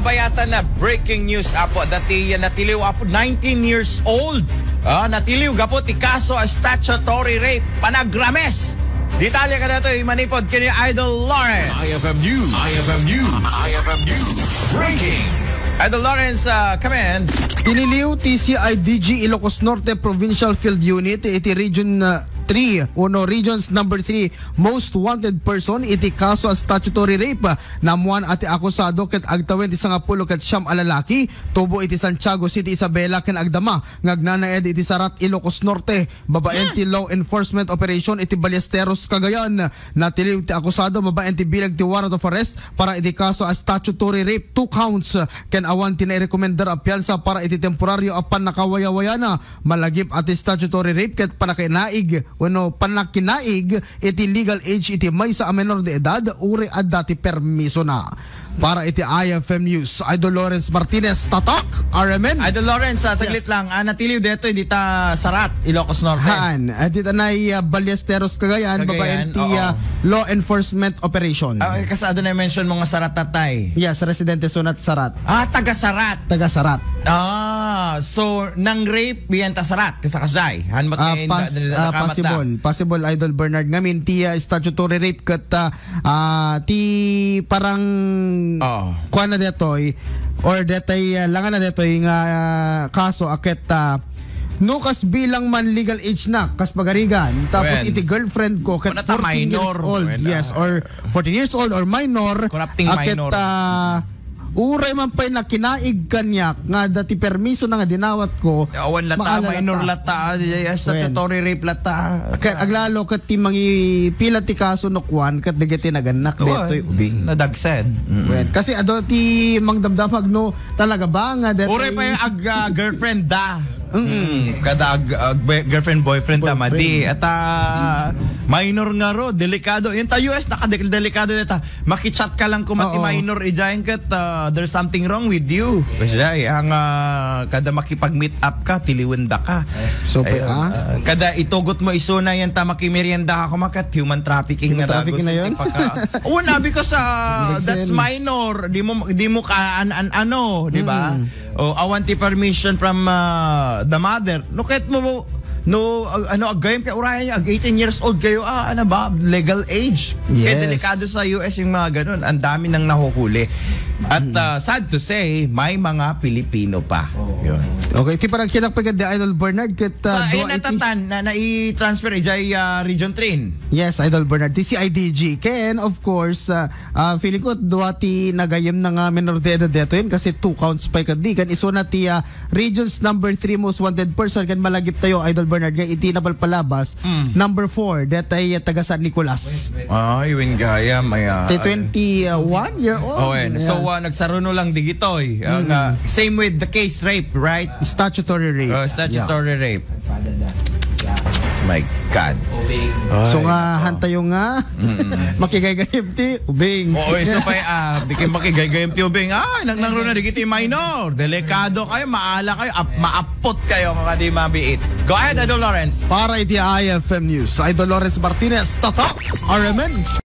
kabayatan na breaking news apo dati natiliw apo 19 years old. Natiliw gapot ikaso a statutory rape panagrames. Detalye ka na ito manipod kini Idol Lawrence. IFM News. IFM News. IFM News. Breaking. Idol Lawrence, come in. Tiniliw TCIDG Ilocos Norte Provincial Field Unit iti Region 3 Regions number 3 most wanted person iti kaso a statutory rape namuan ati akusado ket agtawen ti 10 ket siyam a lalaki tubo iti Santiago City Isabela ken agdama ngagnanaed iti Sarat Ilocos Norte babaen ti law enforcement operation iti Ballesteros Cagayan natiliw ti akusado babaen ti bilang ti warrant of arrest para iti kaso a statutory rape 2 counts ken awan ti nairekomendar a piyansa para iti temporaryo a panakawayawayana malagip ati statutory rape ket panakinaig panakinaig iti legal age iti maysa a menor de edad uri at dati permiso na. Para iti IFM News, Idol Lawrence Martinez, Tatak, RMN. Idol Lawrence, saglit lang, natiliw dito dita Sarat, Ilocos Norte. Dito na Ballesteros Cagayan, babaen ti law enforcement operation. Kasado na mention mga Sarat tatay. Yes, residente sunat Sarat. Taga Sarat. Taga Sarat. So nang rape biyan ta Sarat kasi kasay. Possible Idol Bernard ngamin ti statutory rape ket ti parang kuan na detoy or detay langan na detoy nga kaso aket nukas bilang man legal age na kas pagarigan tapos iti girlfriend ko ket 14 years old yes or 14 years old or minor aket uray man pa'y nakinaig kanyak nga dati permiso na nga dinawat ko awan lata minor lata statutory rape lata aglalo kat ti mangi pila ti kaso no kwan kat dagiti naganak detoy ubing nadagsen kasi ado ti mangdamdamag no talaga ba nga detoy uray pa ag girlfriend da kada girlfriend boyfriend tama di at minor nga ro delikado yung ta US delikado neta makichat ka lang kung mati minor ijayin kat there's something wrong with you kasi ang kada makipag-meet up ka tiliwenda ka so kada itugot mo isuna yan ta makimerienda ka kumakat human trafficking na trafficking na yun because that's minor di mo ka ano di ba awanti permission from the mother no kahit mo agayam kay urayan niya 18 years old kayo ano ba legal age kaya delikado sa US yung mga ganun ang dami nang nahuhuli at sad to say may mga Pilipino pa yun. Okay ti parang kinakpagad di Idol Bernard ket natatan na i-transfer ijay Region 3 yes Idol Bernard TCIDG ken of course feeling ko duwati nagayam na nga menor de edad deto yun kasi 2 counts pa kadi kan iso na ti regions number 3 most wanted person kan malagip tayo Idol Bernard nga iti napalpalabas number 4 detay taga San Nicolas yun gaya may 21 year old so nagsaruno lang digitoy same with the case rape right statutory rape rape my God so nga hantayo nga makigay-gayam ti ubing so pa bikin makigay-gayam ti ubing nangnangro na digiti minor delikado kayo maala kayo maapot kayo kung di mabiit go ahead Idol Lawrence para iti IFM News Idol Lawrence Martinez Tatak RMN